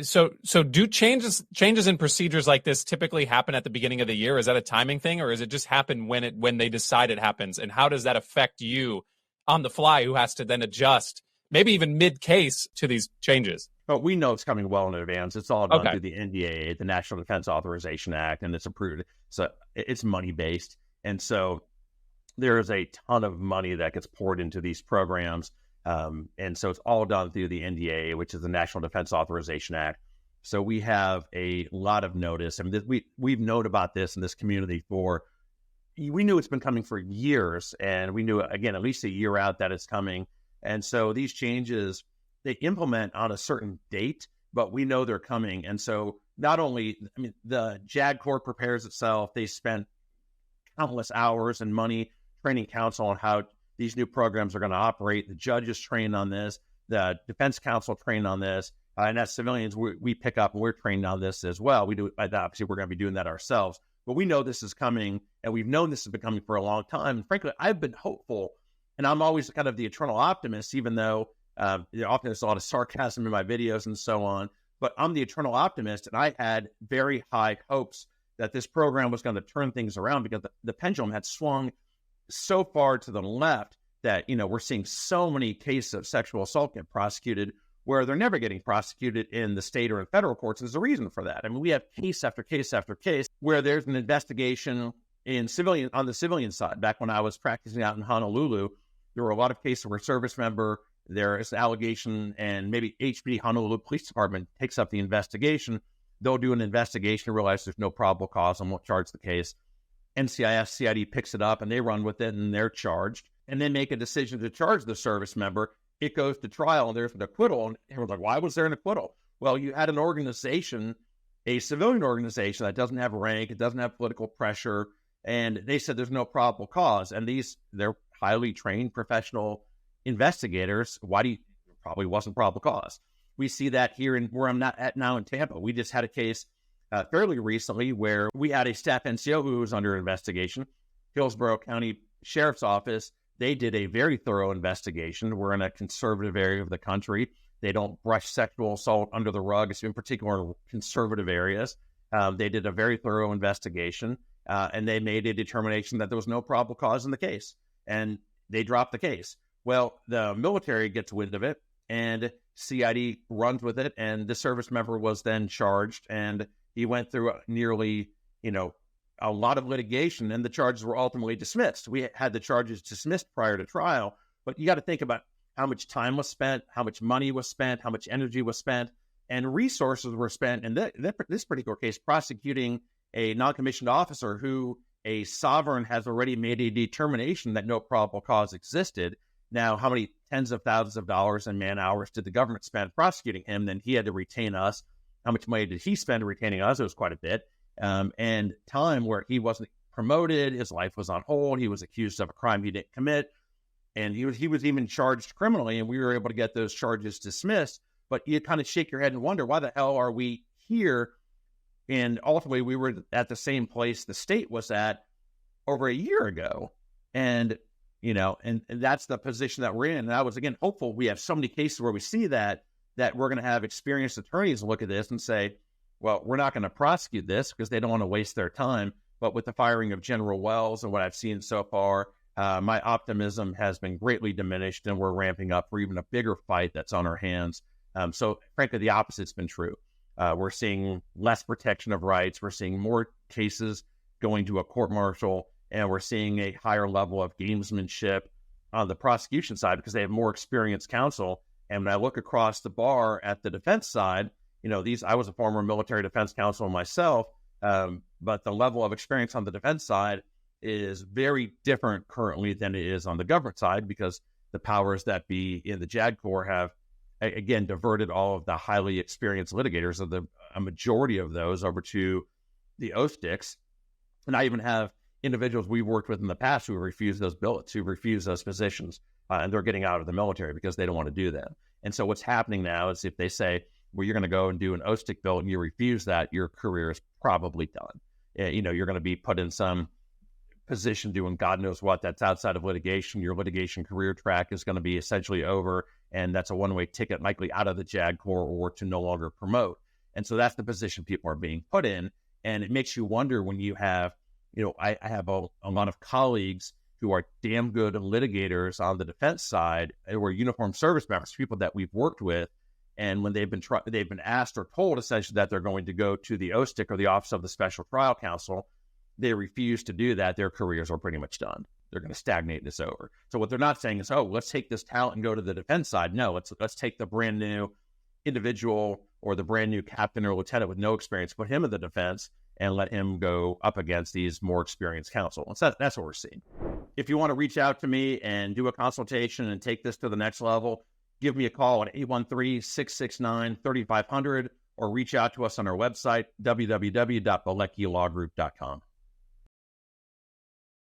So do changes in procedures like this typically happen at the beginning of the year? Is that a timing thing, or is it just happen when they decide it happens? And how does that affect you on the fly, who has to then adjust, maybe even mid-case, to these changes? But we know it's coming well in advance. It's all done Okay. through the NDAA, the National Defense Authorization Act, and it's approved. So it's money-based. And so there is a ton of money that gets poured into these programs. And so it's all done through the NDAA, which is the National Defense Authorization Act. So we have a lot of notice. I mean, we've known about this in this community we knew it's been coming for years, and we knew, again, at least a year out that it's coming. And so these changes, they implement on a certain date, but we know they're coming. And so not only, I mean, the JAG Court prepares itself. They spent countless hours and money training counsel on how these new programs are going to operate. The judges trained on this. The defense counsel trained on this. And as civilians, we pick up and we're trained on this as well. We do, obviously, we're going to be doing that ourselves. But we know this is coming, and we've known this has been coming for a long time. And frankly, I've been hopeful, and I'm always kind of the eternal optimist, even though often there's a lot of sarcasm in my videos and so on. But I'm the eternal optimist, and I had very high hopes that this program was going to turn things around, because the pendulum had swung so far to the left that, we're seeing so many cases of sexual assault get prosecuted where they're never getting prosecuted in the state or in federal courts. There's a reason for that. I mean, we have case after case after case where there's an investigation on the civilian side. Back when I was practicing out in Honolulu, there were a lot of cases where a service member, there is an allegation, and maybe HPD Honolulu Police Department takes up the investigation. They'll do an investigation, realize there's no probable cause, and won't charge the case. NCIS, CID picks it up, and they run with it, and they're charged. And they make a decision to charge the service member. It goes to trial, and there's an acquittal. And everyone's like, why was there an acquittal? Well, you had an organization, a civilian organization that doesn't have rank, it doesn't have political pressure, and they said there's no probable cause. And they're highly trained professional investigators. Probably wasn't probable cause. We see that here where I'm not at now in Tampa. We just had a case fairly recently where we had a staff NCO who was under investigation. Hillsborough County Sheriff's Office, they did a very thorough investigation. We're in a conservative area of the country. They don't brush sexual assault under the rug, in particular in conservative areas. They did a very thorough investigation, and they made a determination that there was no probable cause in the case, and they dropped the case. Well, the military gets wind of it, and CID runs with it, and the service member was then charged, and he went through nearly, a lot of litigation, and the charges were ultimately dismissed. We had the charges dismissed prior to trial, but you got to think about how much time was spent, how much money was spent, how much energy was spent, and resources were spent in this particular case prosecuting a non-commissioned officer who a sovereign has already made a determination that no probable cause existed. Now, how many tens of thousands of dollars and man hours did the government spend prosecuting him? Then he had to retain us. How much money did he spend retaining us? It was quite a bit. And time where he wasn't promoted, his life was on hold, he was accused of a crime he didn't commit, and he was even charged criminally, and we were able to get those charges dismissed. But you kind of shake your head and wonder, why the hell are we here? And ultimately, we were at the same place the state was at over a year ago. And, and that's the position that we're in. And I was, again, hopeful. We have so many cases where we see that we're going to have experienced attorneys look at this and say, well, we're not going to prosecute this because they don't want to waste their time. But with the firing of General Wells and what I've seen so far, my optimism has been greatly diminished, and we're ramping up for even a bigger fight that's on our hands. So frankly, the opposite's been true. We're seeing less protection of rights. We're seeing more cases going to a court-martial, and we're seeing a higher level of gamesmanship on the prosecution side because they have more experienced counsel. And when I look across the bar at the defense side, I was a former military defense counsel myself, but the level of experience on the defense side is very different currently than it is on the government side, because the powers that be in the JAG Corps have, again, diverted all of the highly experienced litigators, a majority of those, over to the O sticks. And I even have individuals we've worked with in the past who refuse those billets, who refuse those positions, and they're getting out of the military because they don't want to do that. And so what's happening now is if they say, well, you're going to go and do an O-stick bill and you refuse that, your career is probably done. You're going to be put in some position doing God knows what that's outside of litigation. Your litigation career track is going to be essentially over, and that's a one-way ticket likely out of the JAG Corps or to no longer promote. And so that's the position people are being put in. And it makes you wonder when you have, I have a lot of colleagues who are damn good litigators on the defense side, who are uniformed service members, people that we've worked with. And when they've been asked or told essentially that they're going to go to the OSTIC or the Office of the Special Trial Counsel, they refuse to do that. Their careers are pretty much done. They're going to stagnate this over. So what they're not saying is, oh, let's take this talent and go to the defense side. No, let's take the brand new individual or the brand new captain or lieutenant with no experience, put him in the defense and let him go up against these more experienced counsel. And so that's what we're seeing. If you want to reach out to me and do a consultation and take this to the next level, give me a call at 813-669-3500 or reach out to us on our website, www.bileckilawgroup.com.